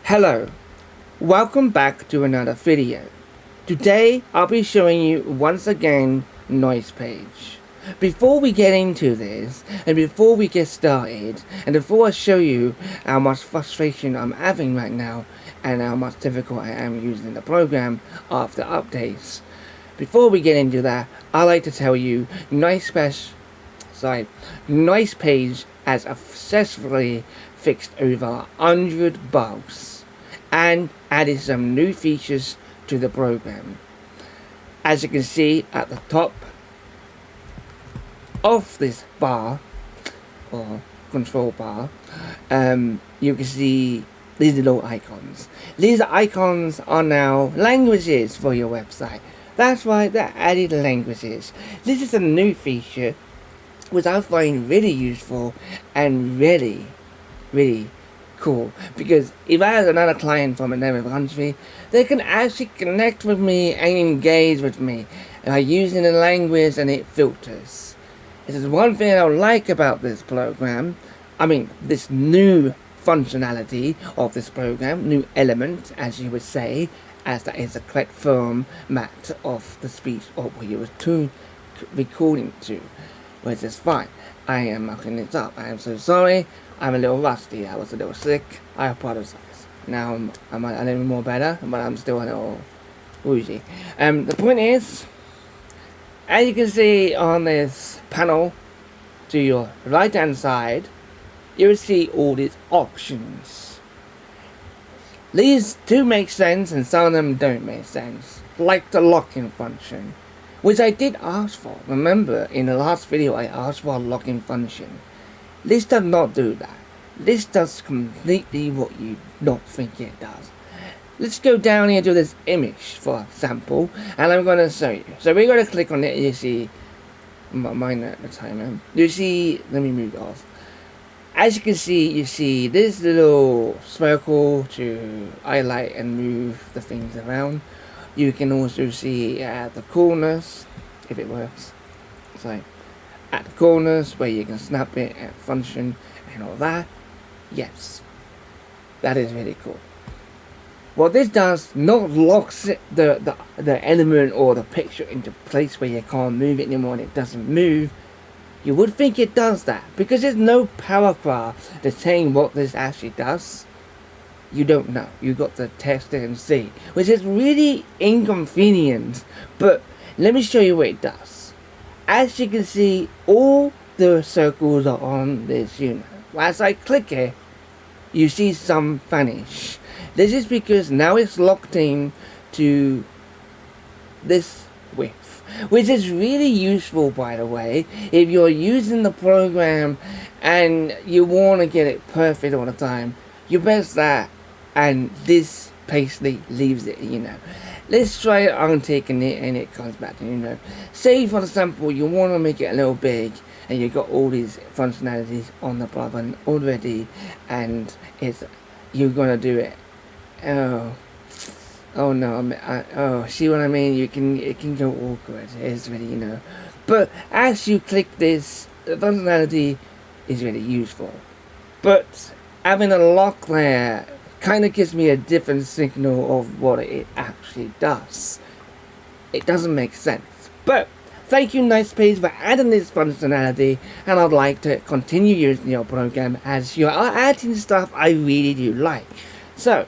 Hello, welcome back to another video. Today I'll be showing you once again Nicepage. Before we get into this, and before we get started, and before I show you how much frustration I'm having right now, and how much difficult I am using the program after updates, before we get into that, I'd like to tell you Nicepage has successfully fixed over 100 bugs and added some new features to the program. As you can see at the top of this bar or control bar, you can see these little icons. These icons are now languages for your website. That's right, they're added languages. This is a new feature which I find really useful and really cool, because if I had another client from another country, they can actually connect with me and engage with me by using the language and it filters. This is one thing I like about this program. This new functionality of this program, new element, as you would say, as that is the correct format of the speech of what you were recording to, which is fine. I am marking it up. I am so sorry. I'm a little rusty. I was a little sick. I apologize. Now I'm a little more better, but I'm still a little woozy. The point is, as you can see on this panel to your right hand side, you will see all these options. These do make sense and some of them don't make sense. Like the locking function, which I did ask for. Remember, in the last video I asked for a locking function. This does not do that. This does completely what you don't think it does. Let's go down here to this image for example, and I'm going to show you. So we're going to click on it. You see, mine at the time. You see, let me move it off. As you can see, you see this little circle to highlight and move the things around. You can also see at the corners, if it works. So at the corners where you can snap it and function and all that. Yes, that is really cool. What this does, not locks it, the element or the picture into place where you can't move it anymore and it doesn't move. You would think it does that because there's no paragraph to saying what this actually does. You don't know. You got to test it and see, which is really inconvenient. But let me show you what it does. As you can see, all the circles are on this unit. As I click it, you see some vanish. This is because now it's locked in to this width, which is really useful, by the way, if you're using the program and you want to get it perfect all the time. You press that and this basically leaves it, Let's try it untaking it and it comes back to, Say for example you want to make it a little big and you got all these functionalities on the button already and you're gonna do it. Oh no, see what I mean? It can go awkward. It's really, But as you click this, the functionality is really useful. But having a lock there kind of gives me a different signal of what it actually does. It doesn't make sense. But thank you Nicepage for adding this functionality, and I'd like to continue using your program as you are adding stuff I really do like. So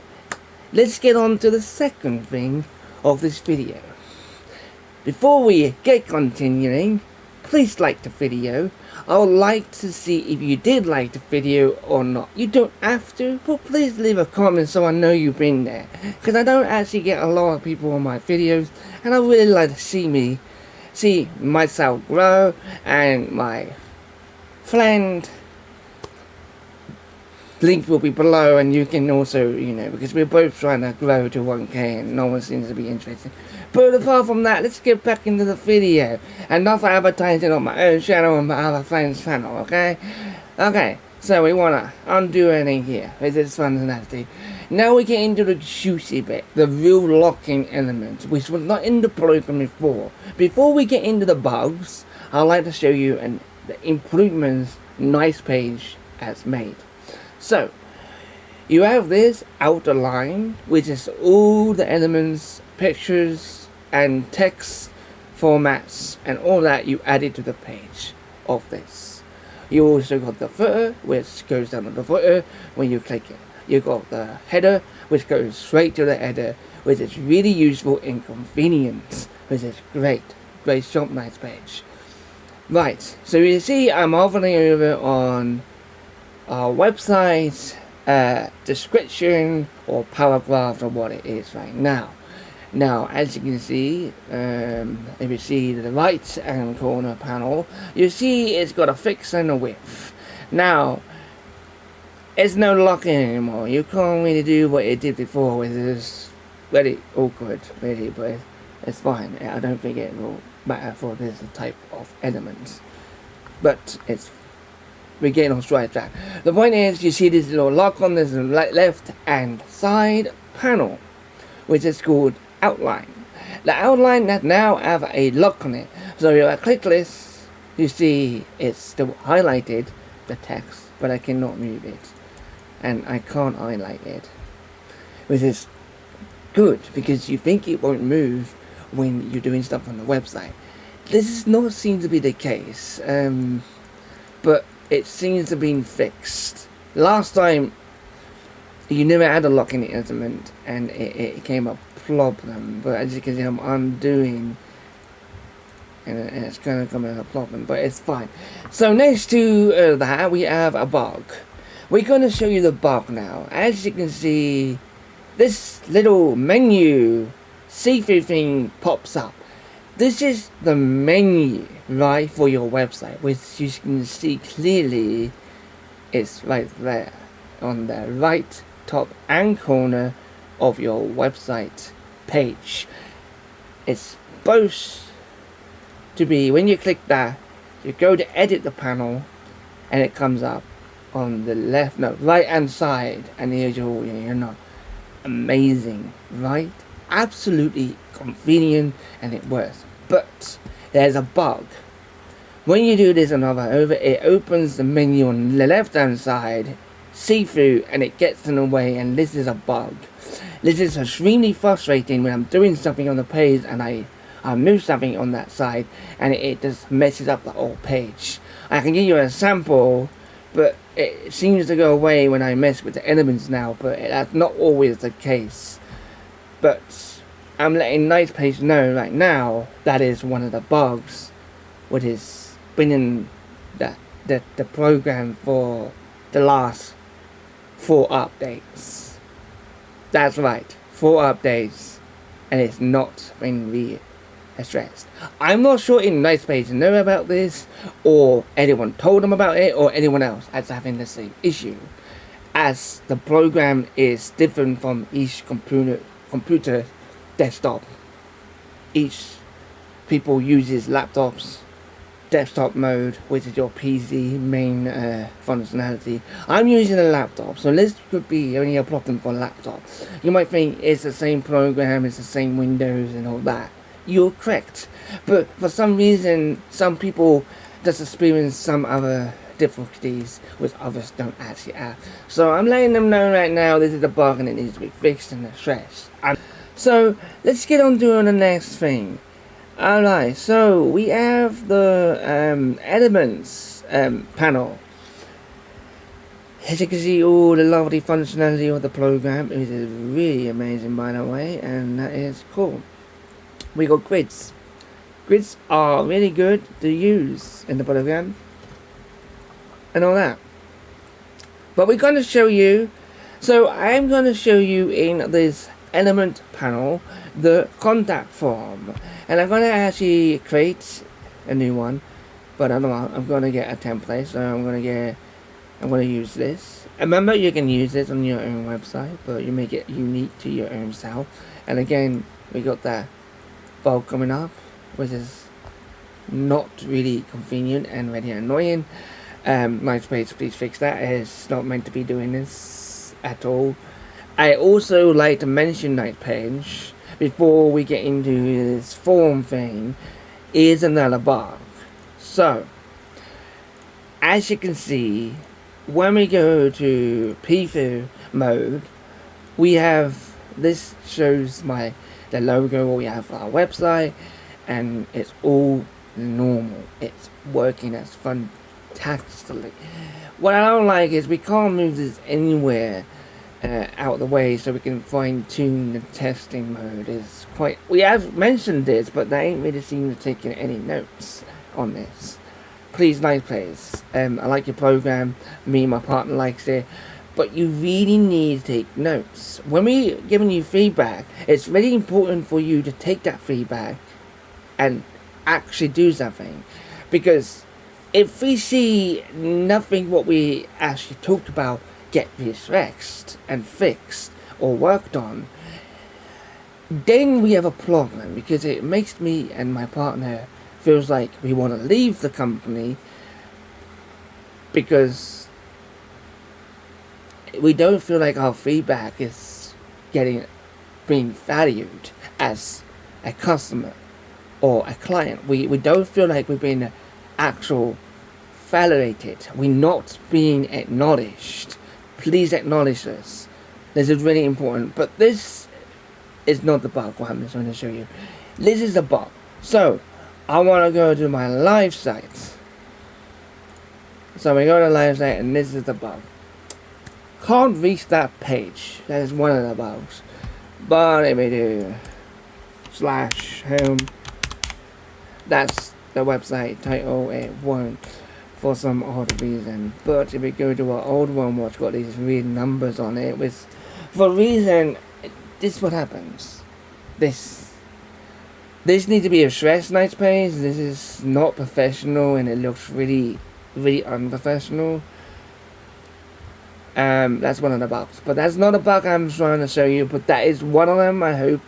let's get on to the second thing of this video. Before we get continuing, please like the video. I would like to see if you did like the video or not. You don't have to, but please leave a comment so I know you've been there. Because I don't actually get a lot of people on my videos, and I really like to see myself grow and my friend. Link will be below, and you can also, because we're both trying to grow to 1k and no one seems to be interested. But apart from that, let's get back into the video. And not for advertising on my own channel and my other friend's channel, okay? Okay, so we want to undo anything here with this functionality. Now we get into the juicy bit, the real locking element, which was not in the program before. Before we get into the bugs, I'd like to show you the improvements Nicepage has made. So, You have this outer line, which is all the elements, pictures, and text formats, and all that you added to the page of this. You also got the footer, which goes down to the footer when you click it. You got the header, which goes straight to the header, which is really useful and convenient, which is great. Great job, Nicepage. Right, so you see I'm hovering over on our website description or paragraph of what it is right now. Now, as you can see, if you see the right hand corner panel, you see it's got a fix and a width. Now, it's no locking anymore. You can't really do what it did before, which is very awkward, really, but it's fine. I don't think it will matter for this type of elements. But we're getting on straight track. The point is, you see this little lock on this left hand side panel, which is called outline. The outline that now have a lock on it. So if I click this, you see it's still highlighted, the text, but I cannot move it. And I can't highlight it. Which is good, because you think it won't move when you're doing stuff on the website. This does not seem to be the case. But it seems to have been fixed. Last time, you never had a lock in the element, and it came a problem. But as you can see, I'm undoing, and it's going to come as a problem, but it's fine. So next to that, we have a bug. We're going to show you the bug now. As you can see, this little menu see-through thing pops up. This is the menu, right, for your website, which you can see clearly it's right there on the right top and corner of your website page. It's supposed to be, when you click that, you go to edit the panel and it comes up on the right hand side, and here's your, amazing, right? Absolutely convenient, and it works. But there's a bug. When you do this and hover over, it opens the menu on the left hand side, see through, and it gets in the way, and this is a bug. This is extremely frustrating when I'm doing something on the page and I move something on that side and it just messes up the whole page. I can give you a sample, but it seems to go away when I mess with the elements now, but that's not always the case. But I'm letting Nicepage know right now that is one of the bugs, which is bringing the program for the last 4 updates. That's right, 4 updates, and it's not been readdressed. I'm not sure if Nicepage know about this, or anyone told them about it, or anyone else as having the same issue, as the program is different from each computer desktop. Each people uses laptops, desktop mode, which is your PC main functionality. I'm using a laptop, so this could be only a problem for laptop. You might think it's the same program, it's the same Windows and all that. You're correct, but for some reason, some people just experience some other difficulties which others don't actually have. So I'm letting them know right now this is a bug and it needs to be fixed and addressed. So let's get on to the next thing. Alright, so we have the elements panel. As you can see, all the lovely functionality of the program. It is really amazing, by the way, and that is cool. We got grids. Grids are really good to use in the program and all that. But we're going to show you, so I'm going to show you in this element panel the contact form, and I'm going to actually create a new one, but I don't know, I'm going to get a template, so I'm going to use this. Remember, you can use this on your own website, but you make it unique to your own self. And again, we got that bulb coming up, which is not really convenient and really annoying. Nicepage, please fix that. It's not meant to be doing this at all. I also like to mention Nicepage before we get into this form thing is another bug. So as you can see, when we go to preview mode, we have this shows the logo we have for our website, and it's all normal. It's working as fantastically. What I don't like is we can't move this anywhere out of the way so we can fine tune the testing mode. Is quite. We have mentioned this, but they ain't really seem to take any notes on this. Please, Nicepage. I like your program. Me and my partner likes it. But you really need to take notes. When we're giving you feedback, it's really important for you to take that feedback and actually do something. Because if we see nothing what we actually talked about get refreshed and fixed or worked on, then we have a problem, because it makes me and my partner feels like we want to leave the company, because we don't feel like our feedback is being valued as a customer or a client. We don't feel like we're being actual validated. We're not being acknowledged. Please acknowledge this. This is really important. But this is not the bug. What I'm just going to show you. This is the bug. So I want to go to my live site. So we go to live site, and this is the bug. Can't reach that page. That is one of the bugs. But if we do /home, that's the website title. It won't for some odd reason. But if we go to our old one, what's got these weird numbers on it, with for a reason, this is what happens. This needs to be a stress Nicepage. This is not professional, and it looks really unprofessional. That's one of the bugs, but that's not a bug I'm trying to show you, but that is one of them. I hope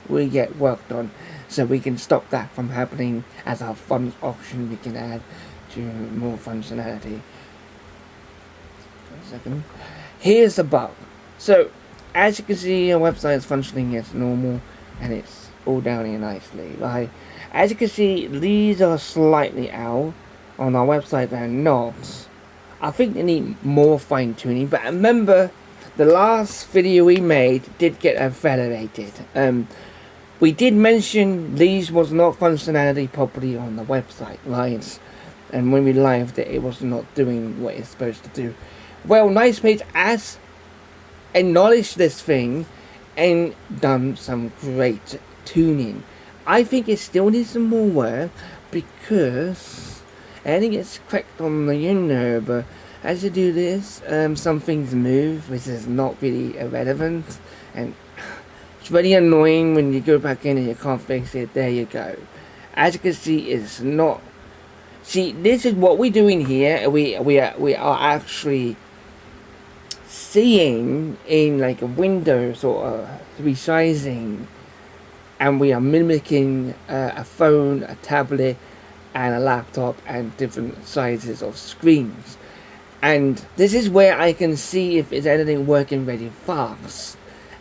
we get worked on so we can stop that from happening. As our funds option, we can add to more functionality. A second. Here's the bug. So as you can see, our website is functioning as normal, and it's all down here nicely, right? As you can see, these are slightly out on our website. They're not. I think they need more fine tuning, but remember, the last video we made did get validated. We did mention these was not functionality properly on the website, right? And when we lived it was not doing what it's supposed to do. Well, Nicepage has acknowledged this thing and done some great tuning. I think it still needs some more work, because I think it's correct on the but as you do this, some things move, which is not really irrelevant, and it's really annoying when you go back in and you can't fix it. There you go. As you can see, it's not. See, this is what we're doing here. We are actually seeing in like a window sort of resizing, and we are mimicking a phone, a tablet, and a laptop, and different sizes of screens. And this is where I can see if it's anything working really fast.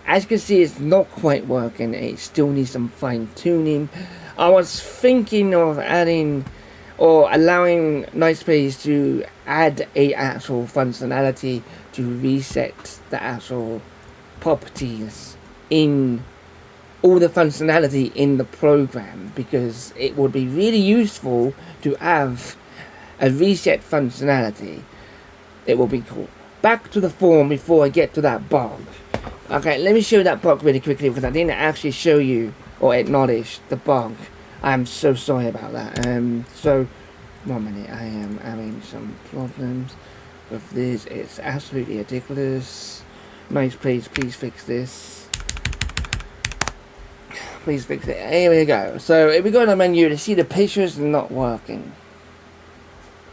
As you can see, it's not quite working. It still needs some fine tuning. I was thinking of adding or allowing Nicepage to add a actual functionality to reset the actual properties in all the functionality in the program, because it would be really useful to have a reset functionality. It will be cool. Back to the form before I get to that bug. Okay, let me show you that bug really quickly, because I didn't actually show you or acknowledge the bug. I'm so sorry about that. So 1 minute, I am having some problems with this. It's absolutely ridiculous. Nicepage, please fix this. Please fix it. Here we go. So if we go to the menu to see the pictures are not working.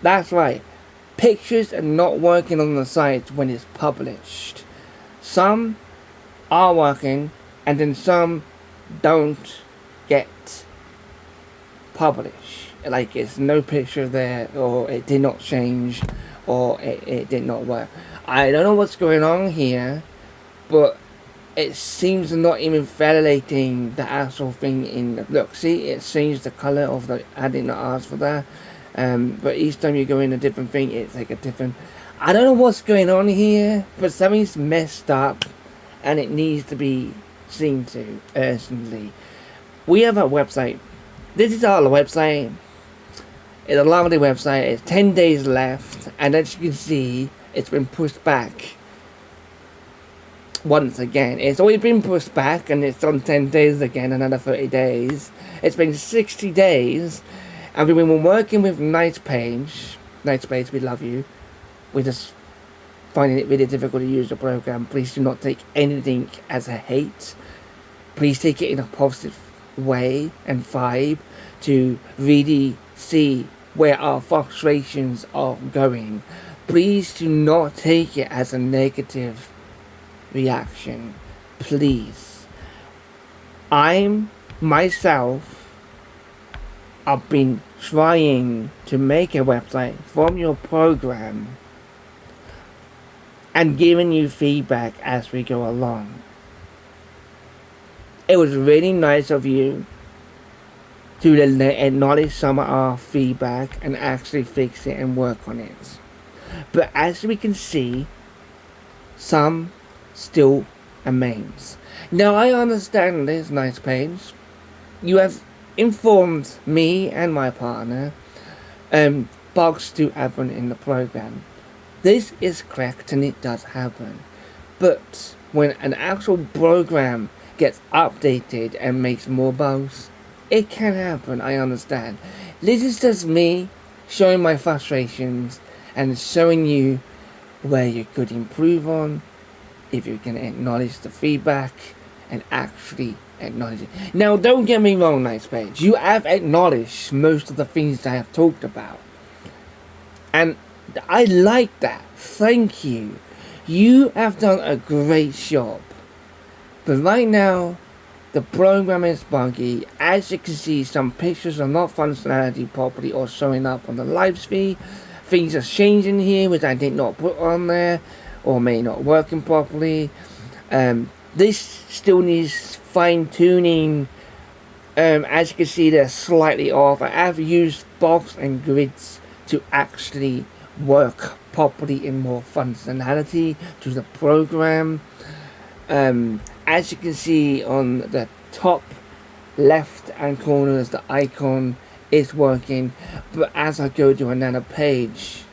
That's right. Pictures are not working on the site when it's published. Some are working, and then some don't get published. Like it's no picture there, or it did not change, or it did not work. I don't know what's going on here, but it seems not even validating the actual thing in the look. See, it changed the color of the. I did not ask for that. But each time you go in a different thing, it's like a different. I don't know what's going on here, but something's messed up and it needs to be seen to urgently. We have a website. This is our website. It's a lovely website. It's 10 days left, and as you can see, it's been pushed back once again. It's always been pushed back, and it's on 10 days again, another 30 days. It's been 60 days, and we've been working with Nicepage. Nicepage, we love you. We're just finding it really difficult to use the program. Please do not take anything as a hate. Please take it in a positive way and vibe to really see where our frustrations are going. Please do not take it as a negative reaction. Please. I'm myself, I've been trying to make a website from your program and giving you feedback as we go along. It was really nice of you to acknowledge some of our feedback and actually fix it and work on it. But as we can see, some still remains. Now I understand this, Nicepage. You have informed me and my partner bugs do happen in the program. This is correct and it does happen. But when an actual program gets updated and makes more bugs, it can happen, I understand. This is just me showing my frustrations and showing you where you could improve on, if you can acknowledge the feedback and actually acknowledge it. Now, don't get me wrong, Nicepage. You have acknowledged most of the things I have talked about. And I like that. Thank you. You have done a great job. But right now, the program is buggy. As you can see, some pictures are not functionality properly or showing up on the live feed. Things are changing here which I did not put on there or may not working properly. This still needs fine tuning. As you can see, they're slightly off. I have used box and grids to actually work properly in more functionality to the program. As you can see on the top left hand corners, the icon is working, but as I go to another page,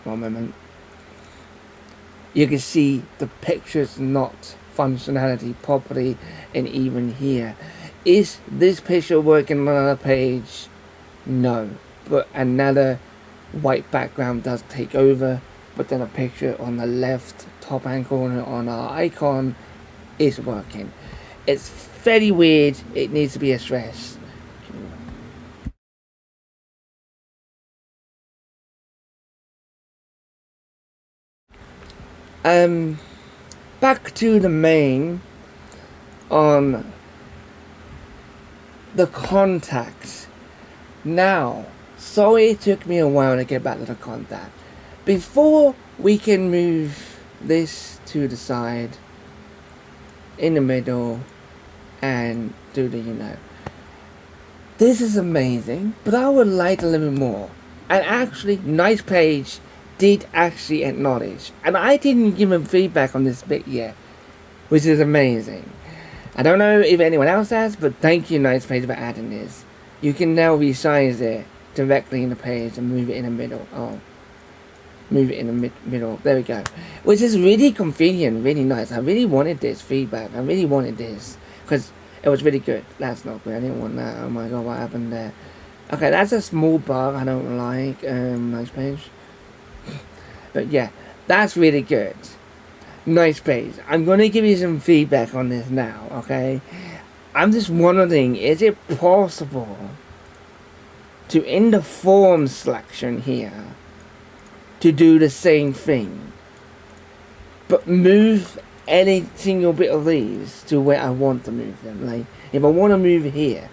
one moment, you can see the pictures not functionality properly. And even here, is this picture working on another page? No, but another white background does take over, but then a picture on the left top hand corner on our icon is working. It's very weird. It needs to be addressed. Back to the main on the contacts. Now, sorry it took me a while to get back to the contact. Before we can move this to the side, in the middle, and do the, this is amazing, but I would like a little bit more. And actually, Nicepage did actually acknowledge, and I didn't give him feedback on this bit yet, which is amazing. I don't know if anyone else has, but thank you, Nicepage, for adding this. You can now resize it directly in the page and move it in the middle. Oh, move it in the middle. There we go. Which is really convenient, really nice. I really wanted this feedback. I really wanted this because it was really good. That's not good. I didn't want that. Oh my god, what happened there? Okay, that's a small bug I don't like. Nicepage. But yeah, that's really good. Nicepage. I'm going to give you some feedback on this now, okay? I'm just wondering, is it possible to, in the form selection here, to do the same thing, but move any single bit of these to where I want to move them? Like, if I want to move here,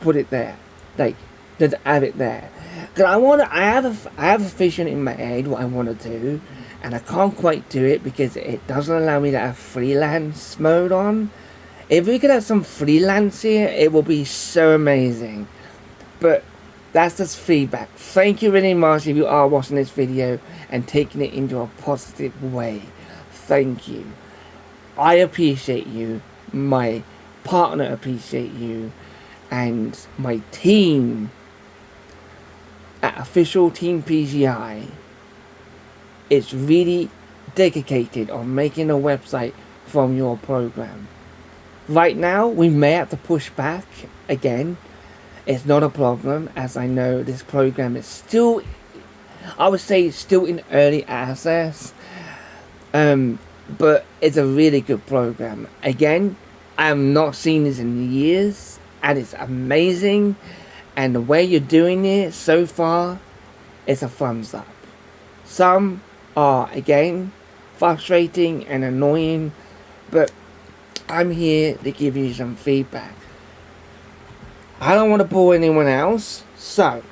put it there. Like, just have it there. Cause I have a vision in my head what I want to do, and I can't quite do it because it doesn't allow me to have freelance mode on. If we could have some freelance here, it will be so amazing. But That's just feedback. Thank you very much if you are watching this video and taking it into a positive way. Thank you. I appreciate you. My partner appreciate you. And my team at Official Team PGI is really dedicated on making a website from your program. Right now, we may have to push back again. It's not a problem, as I know this program is still, I would say, still in early access. But it's a really good program. Again, I have not seen this in years, and it's amazing. And the way you're doing it so far, it's a thumbs up. Some are, again, frustrating and annoying, but I'm here to give you some feedback. I don't want to bore anyone else, so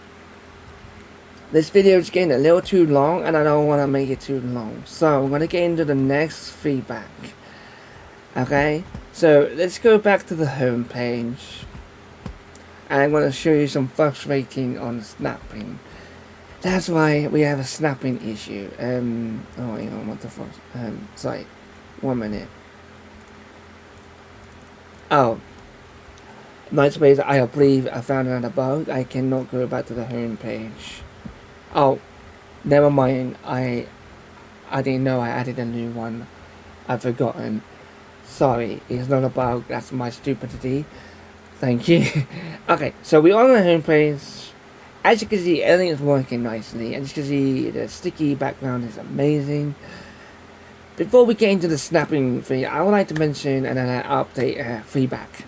this video is getting a little too long and I don't want to make it too long. So I'm going to get into the next feedback. Okay, so let's go back to the home page. And I'm going to show you some frustrating on snapping. That's why we have a snapping issue. Oh, hang on, what the fuck? Sorry, 1 minute. Oh, Nicepage, I believe I found another bug. I cannot go back to the home page. Oh, never mind. I didn't know I added a new one. I've forgotten. Sorry, it's not a bug. That's my stupidity. Thank you. Okay, so we're on the home page. As you can see, everything is working nicely. As you can see, the sticky background is amazing. Before we get into the snapping thing, I would like to mention and then update feedback,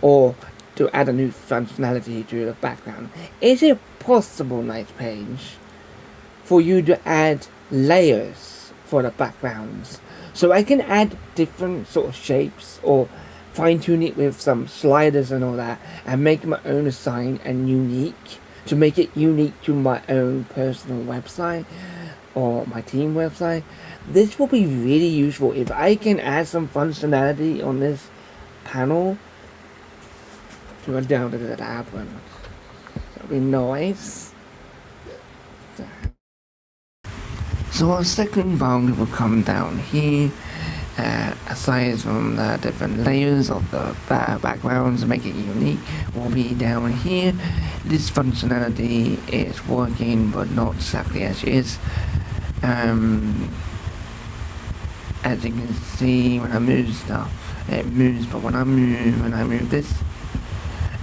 or to add a new functionality to the background. Is it possible, Nicepage, for you to add layers for the backgrounds? So I can add different sort of shapes or fine tune it with some sliders and all that and make my own design and unique, to make it unique to my own personal website or my team website. This will be really useful if I can add some functionality on this panel to go down to that happen. That'll be nice. So our second boundary will come down here. Aside from the different layers of the backgrounds, make it unique, will be down here. This functionality is working, but not exactly as it is. As you can see, when I move stuff, it moves, but when I move this,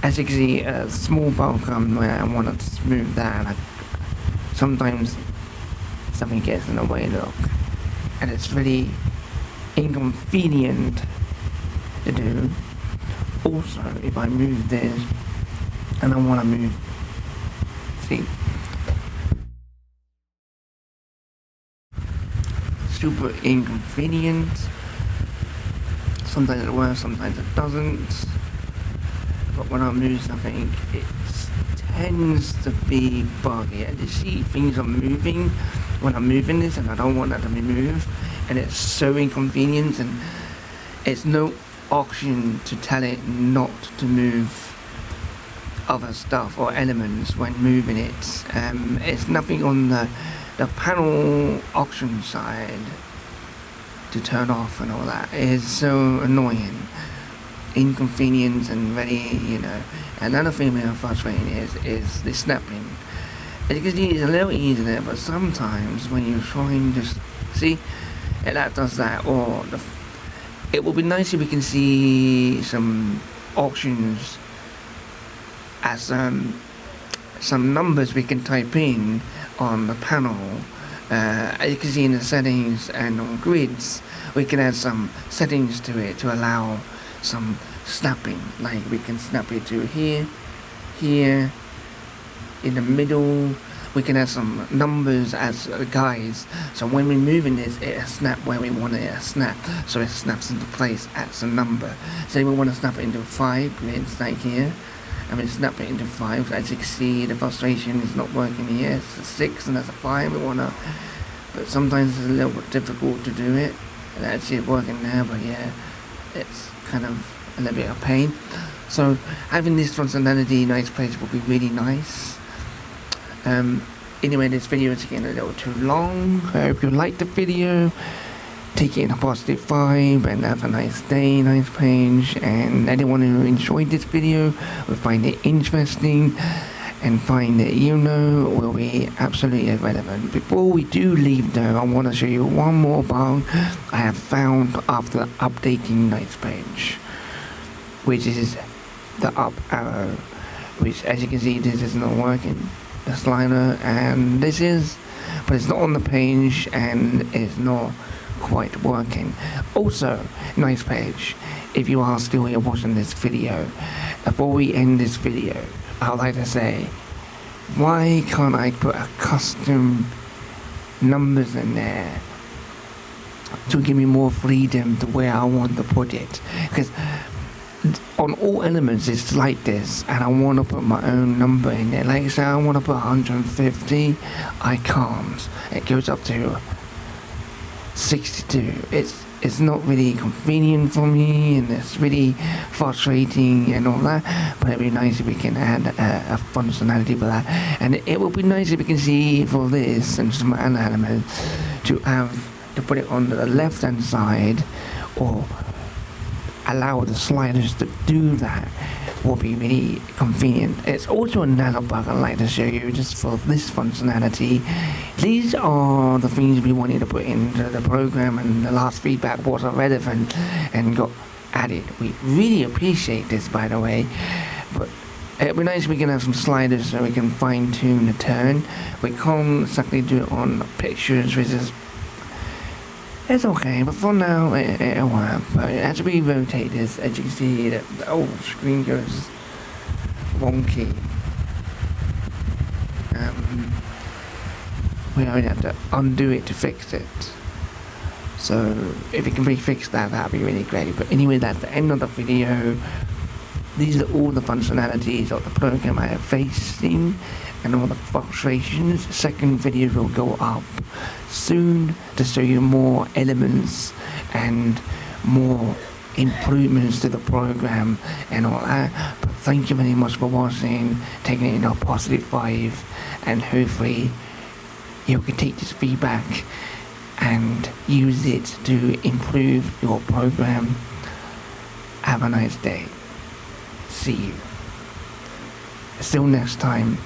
as you can see, a small bubble comes where I want to smooth that, and sometimes something gets in the way, look, and it's really inconvenient to do. Also, if I move this and I want to move, see, super inconvenient. Sometimes it works, sometimes it doesn't. But when I move something, it tends to be buggy. And you see things are moving when I'm moving this, and I don't want that to be moved. And it's so inconvenient, and it's no option to tell it not to move other stuff or elements when moving it. It's nothing on the panel option side to turn off and all that. It is so annoying, inconvenient, and very, you know. Another thing that I'm frustrating is the snapping. As you can see, it's a little easier there, but sometimes when you're trying to see, that does that. Or it would be nice if we can see some options as some numbers we can type in on the panel. As you can see in the settings and on grids, we can add some settings to it to allow some snapping. Like we can snap it to here, here, in the middle. We can add some numbers as guides, so when we're moving this, it'll snap where we want it to snap, so it snaps into place as a number. Say we want to snap it into 5 grids, like here, and we snap it into 5. As you can see, the frustration is not working here. It's a 6 and that's a 5. We want to, but sometimes it's a little bit difficult to do it. And actually it's working now, but yeah, it's kind of a little bit of pain. So having this functionality in Nicepage will be really nice. Anyway, this video is getting a little too long. I hope you liked the video. Take it in a positive vibe and have a nice day, Nicepage. And anyone who enjoyed this video will find it interesting and find that will be absolutely irrelevant. Before we do leave though, I want to show you one more bug I have found after updating Nicepage, which is the up arrow, which as you can see this is not working, the slider, and this is, but it's not on the page and it's not quite working. Also, Nicepage, if you are still here watching this video, before we end this video, I would like to say, why can't I put a custom numbers in there to give me more freedom to where I want to put it? Because on all elements it's like this, and I want to put my own number in there. Like say I want to put 150, I can't. It goes up to 62. It's not really convenient for me, and it's really frustrating and all that, but it'd be nice if we can add a functionality for that. And it would be nice if we can see for this and some other elements to put it on the left hand side, or allow the sliders to do that, will be really convenient. It's also another bug I'd like to show you just for this functionality. These are the things we wanted to put into the program, and the last feedback was relevant and got added. We really appreciate this, by the way, but it'd be nice if we can have some sliders so we can fine tune the turn. We can't exactly do it on pictures, which is, it's okay, but for now it'll work. But as we rotate this, as you can see, the whole screen goes wonky. We only have to undo it to fix it. So if you can refix that, that'd be really great. But anyway, that's the end of the video. These are all the functionalities of the program I have facing and all the frustrations. Second video will go up soon to show you more elements and more improvements to the program and all that. But thank you very much for watching, taking it in a positive vibe, and hopefully you can take this feedback and use it to improve your program. Have a nice day. See you. Till next time.